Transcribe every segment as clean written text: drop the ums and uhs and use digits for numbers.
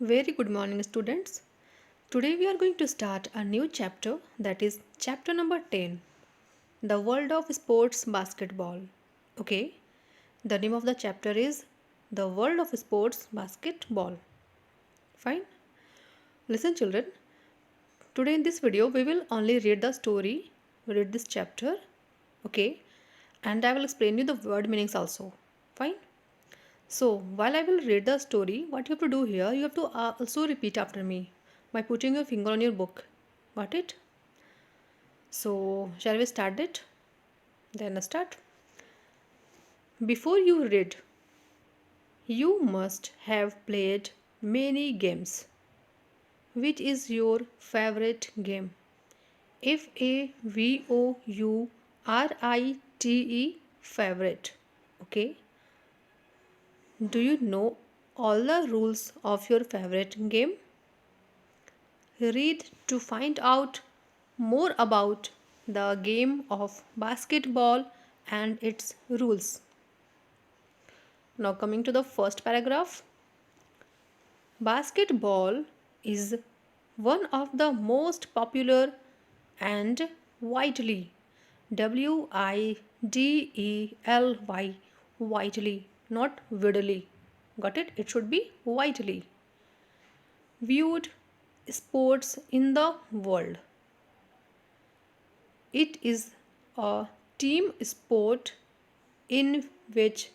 Very good morning, students. Today we are going to start a new chapter, that is chapter number 10, The World of Sports Basketball. Okay, the name of the chapter is The World of Sports Basketball. Fine. Listen, children. Today in this video we will only read the story, read this chapter. Okay, and I will explain you the word meanings also. Fine. So, while I will read the story, what you have to do here, you have to also repeat after me by putting your finger on your book. Got it? So, shall we start it? Then start. Before you read, you must have played many games. Which is your favorite game? Favorite, favorite. Okay. Do you know all the rules of your favorite game? Read to find out more about the game of basketball and its rules. Now, coming to the first paragraph. Basketball is one of the most popular and widely widely, widely, not widely. Got it? It should be widely viewed sports in the world. It is a team sport in which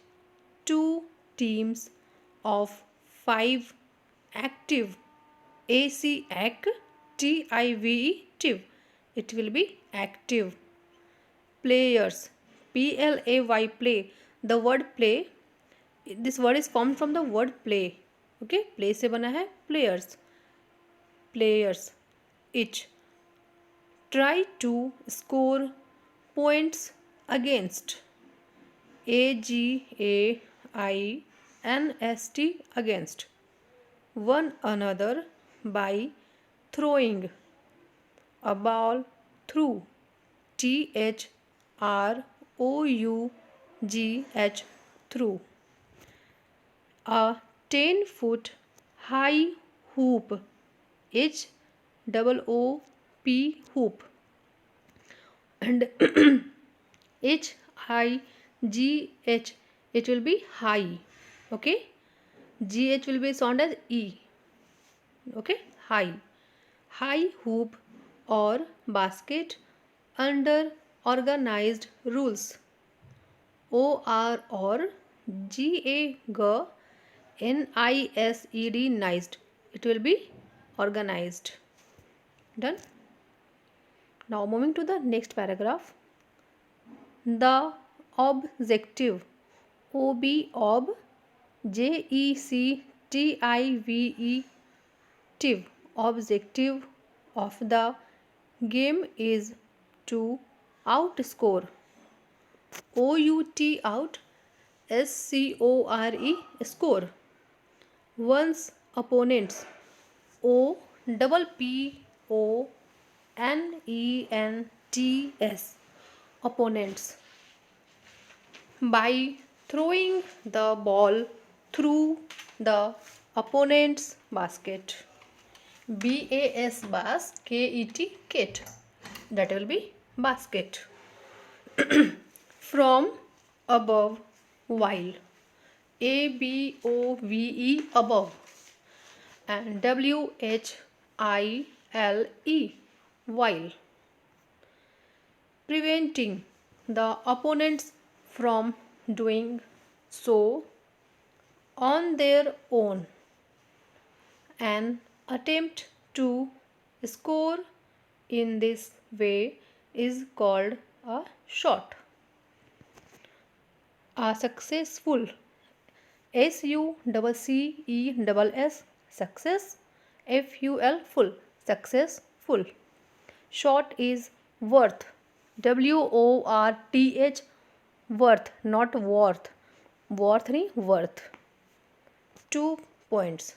two teams of five active active, it will be active players, play, the word play, this word is formed from the word play. Okay, play से बना है players each try to score points against against one another by throwing a ball through through a 10-foot high hoop hoop and HIGH, it will be high. Okay, GH will be sound as E. Okay, high hoop or basket under organized rules. OR or GANISED, nized, it will be organized. Done. Now moving to the next paragraph. The objective, objective of the game is to outscore, out, score, one's opponents, opponents, opponents, by throwing the ball through the opponent's basket. BASKET, kit, that will be basket. From above, while, ABOVE, above, and WHILE, while, preventing the opponents from doing so on their own. An attempt to score in this way is called a shot. A successful, SUCCESS, success, FUL, full, successful. Shot is worth, WORTH, worth, not worth, worth, 2 points.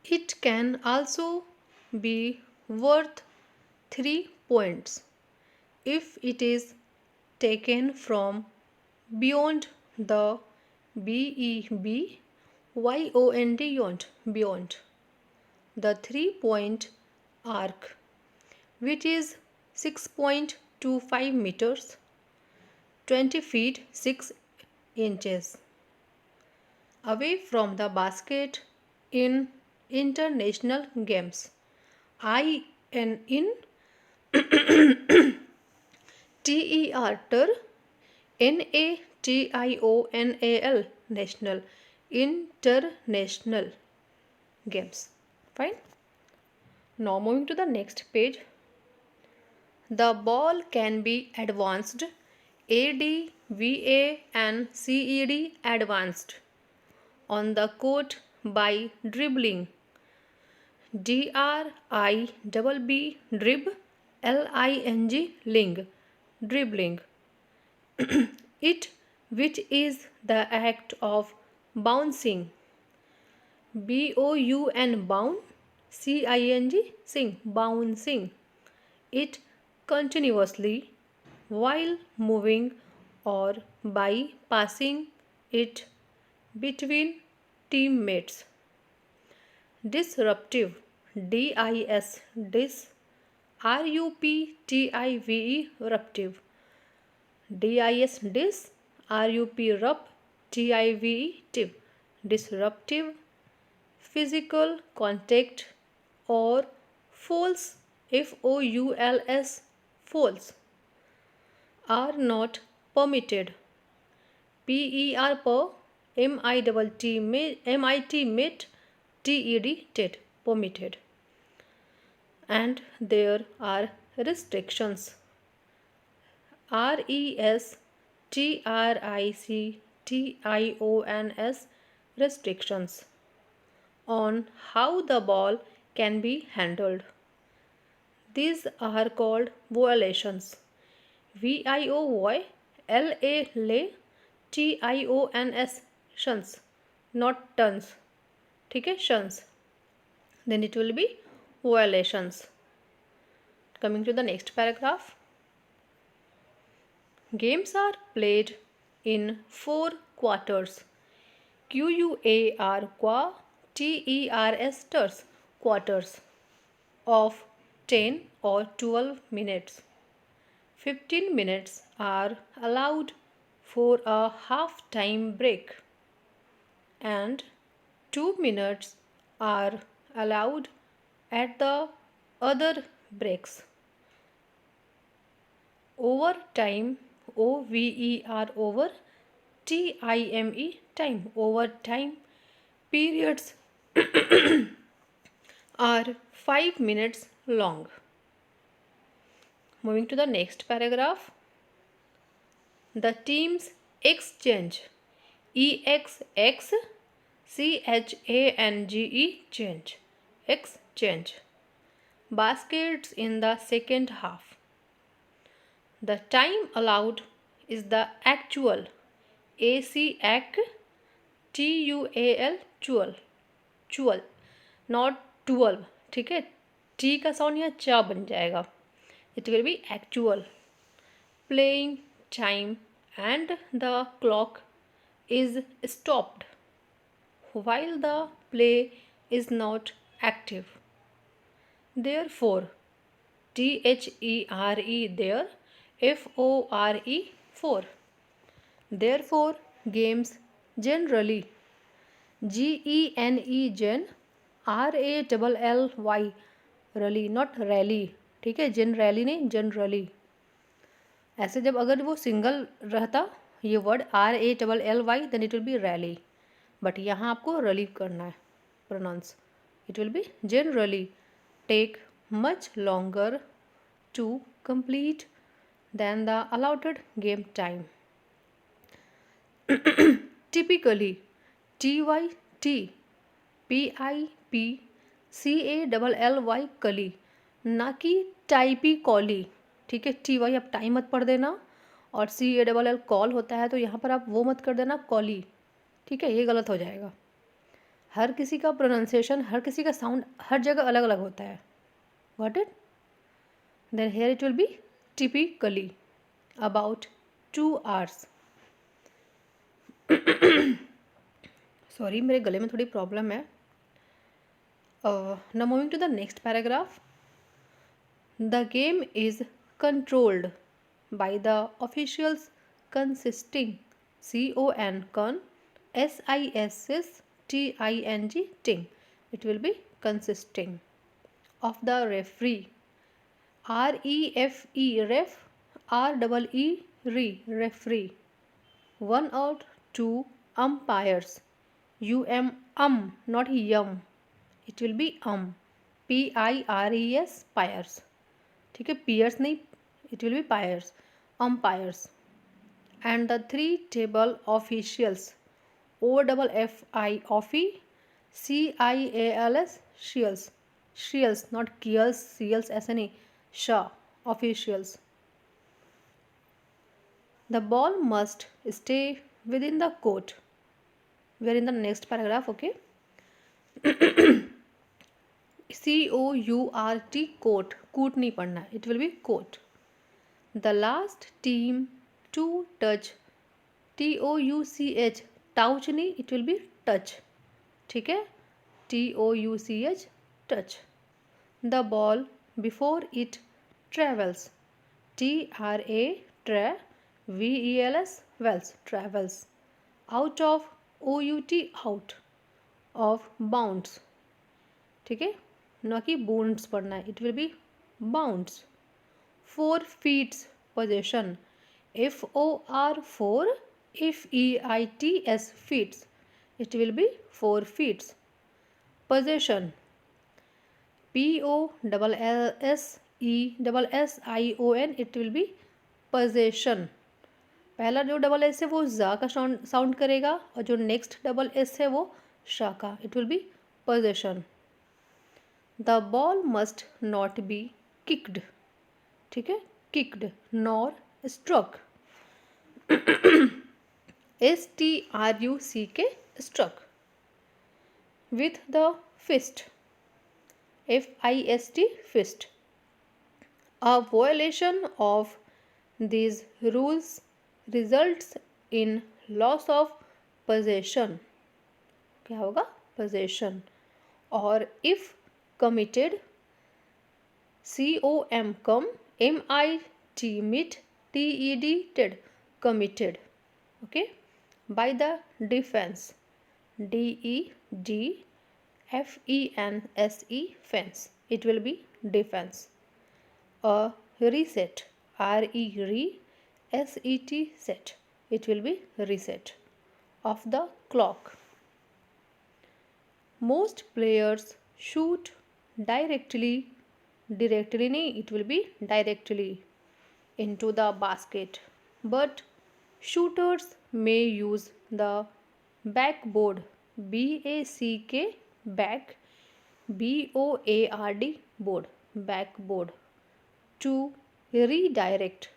It can also be worth 3 points if it is taken from beyond the BEB YOND, yond, beyond. The 3-point arc, which is 6.25 meters, 20 feet 6 inches, away from the basket in international games. In TER, NATIONAL, national, international games. Fine. Now moving to the next page. The ball can be advanced, AD, VA and CED advanced on the court by dribbling, DRIBB, drib, LING, ling, dribbling it, which is the act of bouncing, BOUN, bound, CING, sing, bouncing it continuously while moving or by passing it between teammates. Disruptive, DIS, RUPTIVE, ruptive, DIS, RUP, TIVE, tive, disruptive, physical contact or false, FOULS, false, are not permitted, PER, per, MIT, mit, TED, ted, permitted. And there are restrictions, RESTRICTIONS, restrictions on how the ball can be handled. These are called violations. VIO, LA, lay, TIONS, shunts, not tons. ठीक है, shunts. Then it will be violations. Coming to the next paragraph. Games are played in 4 quarters. QUAR, qua, TERS, ters, quarters of 10 or 12 minutes. 15 minutes are allowed for a half-time break and 2 minutes are allowed at the other breaks. Overtime, OVER, over, TIME, time, overtime periods are 5 minutes long. Moving to the next paragraph. The teams exchange, EXX, CHANGE, change, exchange, baskets in the second half. The time allowed is the actual, ACAC, TUAL, चुअल, not 12. ठीक है, T का sound यहाँ चा बन जाएगा. It will B actual. Playing time and the clock is stopped while the play is not active. Therefore, THERE, there, FORE, for. Therefore, games generally, GENE, gen, RALLY, rally, not rally. ठीक है, generally नहीं, generally. ऐसे जब अगर वो single रहता ये word RALLY, then it will be rally. But यहाँ आपको रली करना है pronounce. It will be generally take much longer to complete than the allotted game time. Typically, TYT, PIP, CALLY, कली, ना कि टाइपी कॉली. ठीक है, TY आप टाइम मत पढ़ देना, और CALL कॉल होता है तो यहाँ पर आप वो मत कर देना कॉली. ठीक है, ये गलत हो जाएगा. हर किसी का प्रोनाउंसिएशन, हर किसी का साउंड हर जगह अलग अलग होता है. Got it? Then here it will be typically about 2 hours. Sorry, मेरे गले में थोड़ी प्रॉब्लम है. Now moving to the next paragraph. The game is controlled by the officials consisting con SISSTING ting. It will be consisting of the referee REFE ref REE referee. One out, two umpires. Not yum. It will be PIRES pyres. ठीक है, peers नहीं, it will be pyres, umpires. And the three table officials OFFI offie CIALS shields not kiels seals ऐसे नहीं, sha officials. The ball must stay within the court. We are in the next paragraph. Okay. COURT court नहीं पढ़ना, it will be court. The last team to touch TOUCH touch नहीं, it will be touch. ठीक है, TOUCH touch. The ball before it travels TRAVELS travels out of OUT out of bounds. ठीक है, ना कि bounds पढ़ना है, it will be bounds. 4 feet possession FOR FEITS feet, it will be 4 feet. Possession POSSESSION, it will be possession. पहला जो double S है वो जा का साउंड करेगा और जो नेक्स्ट डबल एस है वो शा का, it will be possession. The ball must not be kicked. ठीक है, kicked nor struck STRUCK struck with the fist FIST fist. A violation of these rules results in loss of possession. क्या होगा? possession. Or if committed committed okay, by the defense DEDFENSE fence, it will be defense. A reset RESET set, it will be reset of the clock. Most players shoot directly नहीं, it will be directly into the basket, but shooters may use the backboard back BOARD backboard to redirect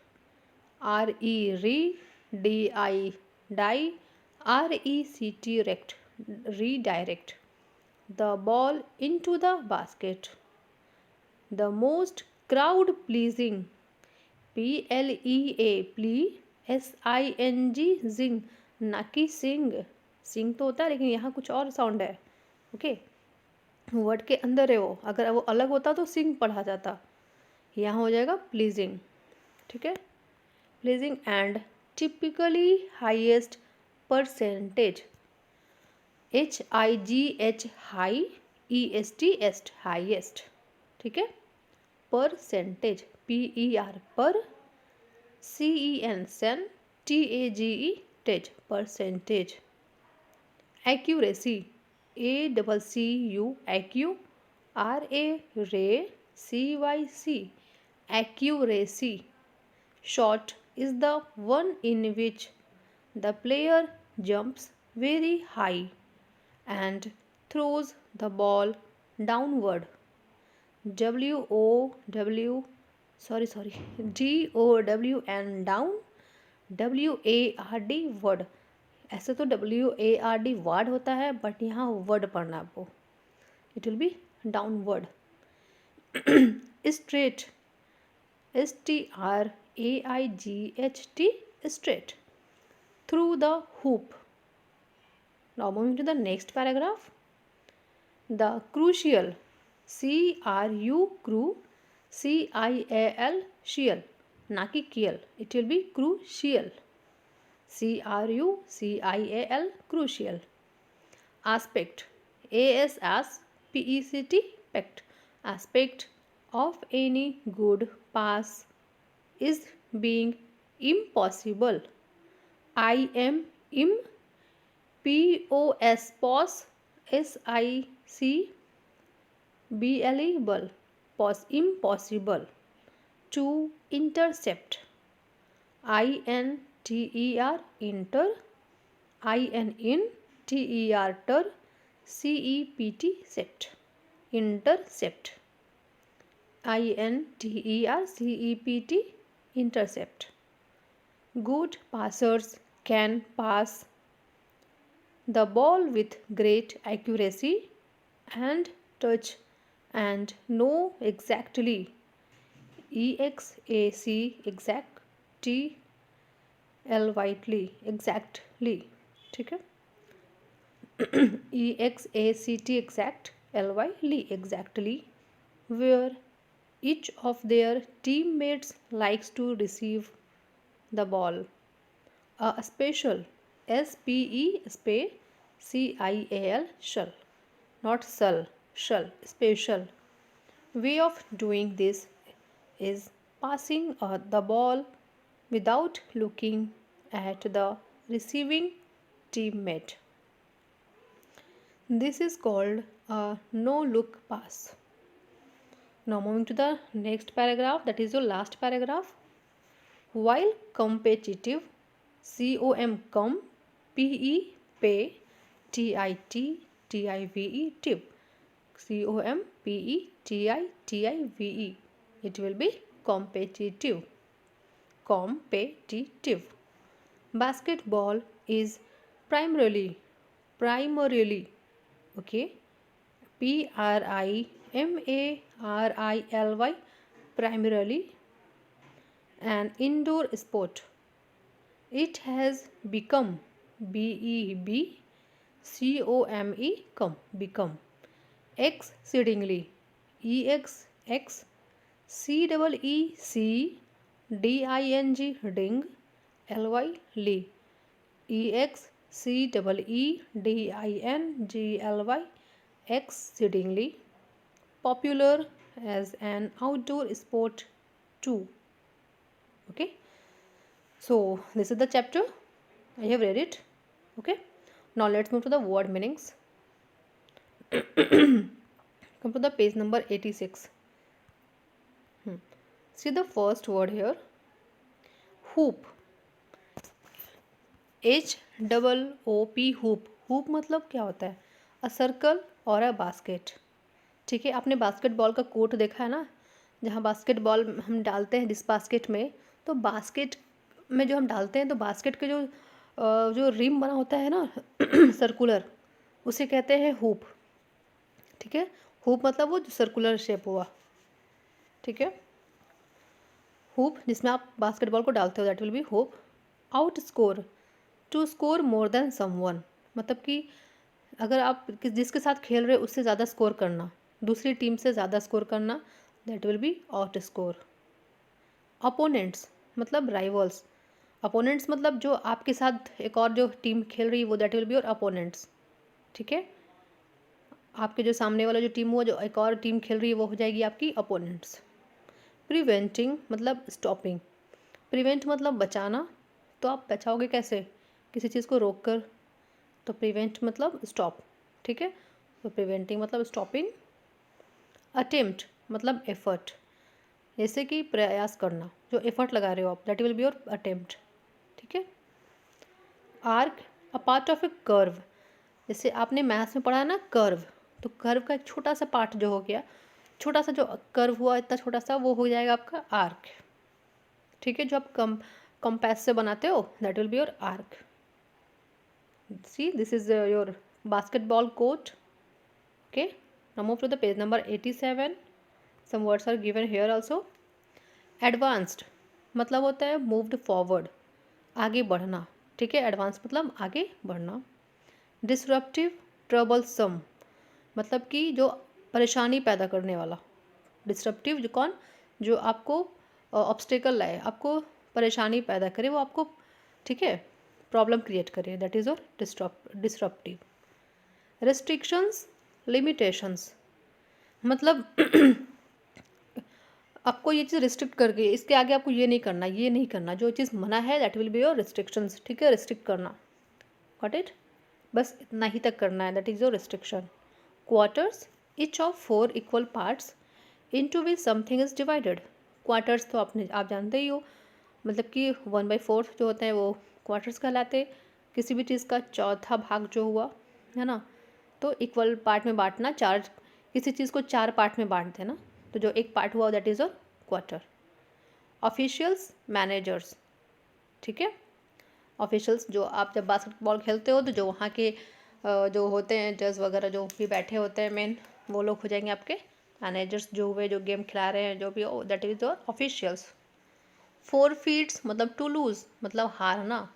redirect the ball into the basket. The most crowd pleasing PLEA SING zing, ना कि सिंग तो होता है लेकिन यहाँ कुछ और sound है. ओके, वर्ड के अंदर है वो, अगर वो अलग होता तो सिंग पढ़ा जाता, यहाँ हो जाएगा प्लीजिंग. ठीक है, pleasing and typically highest percentage HIGH high EST highest. ठीक है, percentage PER per CEN sen TAGE तेज percentage. Accuracy ACCU ACU RA CYC accuracy. Shot is the one in which the player jumps very high and throws the ball downward. DOWN down WARD word. ऐसे तो WARD ward होता है but यहाँ word पढ़ना आपको, it will B downward. Straight STRAIGHT straight. Through the hoop Now moving to the next paragraph. The crucial, cru cial cial, ना कि kial, it will be crucial, crucial, crucial. Aspect, aspect, pect, aspect of any good pass is being impossible. I am im, pos, pos, sic, ble, pos, impossible. To intercept, inter, inter, in, ter, cept, sept, intercept, intercept, intercept. Good passers can pass the ball with great accuracy and touch and know exactly, exact, exactly, ठीक है, exactly, where each of their teammates likes to receive the ball. A special, space cial, shall, not shall, special way of doing this is passing the ball without looking at the receiving teammate. This is called a no-look pass. Now moving to the next paragraph, that is your last paragraph. While competitive, com, pe, pay, tive, tip, competive, it will be competitive, competitive. Basketball is primarily, okay, primarily, primarily an indoor sport. It has become, become, exceedingly, exceedingly, ding, ly, exceedingly, exceedingly popular as an outdoor sport too. Okay, so this is the chapter. I have read it. Okay, now let's move to the word meanings. Come to the page number 86. See the first word here, hoop, HOOP, hoop. hoop मतलब क्या होता है, a circle और a basket. ठीक है, आपने basketball का court देखा है ना, जहाँ बास्केटबॉल हम डालते हैं जिस बास्केट में, तो बास्केट में जो हम डालते हैं तो बास्केट के जो रिम बना होता है ना सर्कुलर, उसे कहते हैं हुप. ठीक है, हुप मतलब वो जो सर्कुलर शेप हुआ. ठीक है, हुप जिसमें आप बास्केटबॉल को डालते हो, that will be hoop. Outscore, to score more than someone, मतलब कि अगर आप जिसके साथ खेल रहे हो उससे ज़्यादा स्कोर करना, दूसरी टीम से ज़्यादा स्कोर करना, that will be out score. Opponents मतलब राइवल्स, अपोनेंट्स मतलब जो आपके साथ एक और जो टीम खेल रही है वो, that will be your opponents. ठीक है, आपके जो सामने वाला जो टीम हुआ, जो एक और टीम खेल रही है, वो हो जाएगी आपकी अपोनेंट्स. प्रिवेंटिंग मतलब स्टॉपिंग, प्रिवेंट मतलब बचाना, तो आप बचाओगे कैसे, किसी चीज़ को रोक कर, तो प्रिवेंट मतलब स्टॉप. ठीक है, तो प्रिवेंटिंग मतलब स्टॉपिंग. अटेम्प्ट मतलब एफर्ट, जैसे कि प्रयास करना, जो एफर्ट लगा रहे हो आप, that will be your attempt. ठीक है. Arc, a part of A curve, जैसे आपने मैथ्स में पढ़ा है ना कर्व, तो कर्व का एक छोटा सा पार्ट जो हो गया, छोटा सा जो कर्व हुआ इतना छोटा सा, वो हो जाएगा आपका आर्क. ठीक है, जो आप कंपास से बनाते हो, that will be your arc. See this is your basketball court. Okay, now move to the page number 87. Some words are given here also. Advanced मतलब होता है मूव्ड फॉरवर्ड, आगे बढ़ना. ठीक है, एडवांस मतलब आगे बढ़ना. डिसरप्टिव, ट्रबलसम, मतलब कि जो परेशानी पैदा करने वाला। डिसरप्टिव जो कौन, जो आपको ऑब्स्टेकल लाए, आपको परेशानी पैदा करे, वो आपको, ठीक है, प्रॉब्लम क्रिएट करे, दैट इज़ और डिसरप्टिव। रेस्ट्रिक्शंस, लिमिटेशंस, मतलब आपको ये चीज़ रिस्ट्रिक्ट करके, इसके आगे आपको ये नहीं करना, ये नहीं करना, जो चीज़ मना है that will be your restrictions, ठीक है, रिस्ट्रिक्ट करना, गॉट इट, बस इतना ही तक करना है, that is your restriction. Quarters, each of 4 equal parts into which something is divided. Quarters तो आप जानते ही हो, मतलब कि 1/4 जो होते हैं वो क्वार्टर्स कहलाते, किसी भी चीज़ का चौथा भाग जो हुआ है ना, तो इक्वल पार्ट में बांटना, चार, किसी चीज़ को 4 पार्ट में बांट देना, तो जो एक पार्ट हुआ that is a quarter. Officials, managers, ठीक है, ऑफिशियल्स जो आप जब बास्केटबॉल खेलते हो तो जो वहाँ के जो होते हैं जज वगैरह जो भी बैठे होते हैं मेन, वो लोग हो जाएंगे आपके मैनेजर्स, जो हुए जो गेम खिला रहे हैं, जो भी हो, दैट इज योर ऑफिशियल्स। फोरफीट्स मतलब टू लूज, मतलब हारना,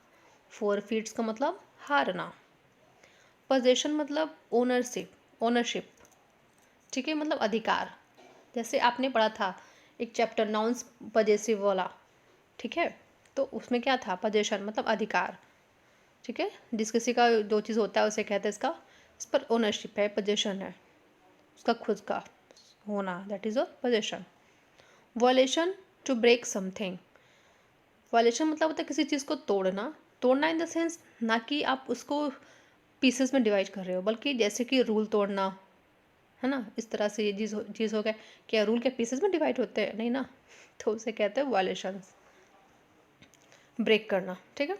फोरफीट्स का मतलब हारना। पोजेशन मतलब ओनरशिप, ठीक है, मतलब अधिकार। जैसे आपने पढ़ा था एक चैप्टर नाउन्स पजेसिव वाला, ठीक है, तो उसमें क्या था, पोजेशन मतलब अधिकार, ठीक है, जिस किसी का जो चीज़ होता है उसे कहते हैं इसका, इस पर ओनरशिप है, पोजेशन है, उसका खुद का होना, that is a possession. Violation, to break something, violation मतलब होता है किसी चीज़ को तोड़ना, तोड़ना इन द सेंस ना कि आप उसको पीसेस में डिवाइड कर रहे हो, बल्कि जैसे कि रूल तोड़ना, है ना, इस तरह से ये चीज़ हो गया। क्या रूल के पीसेस में डिवाइड होते हैं, नहीं ना, तो उसे कहते हैं वॉयलेशंस, ब्रेक करना, ठीक है।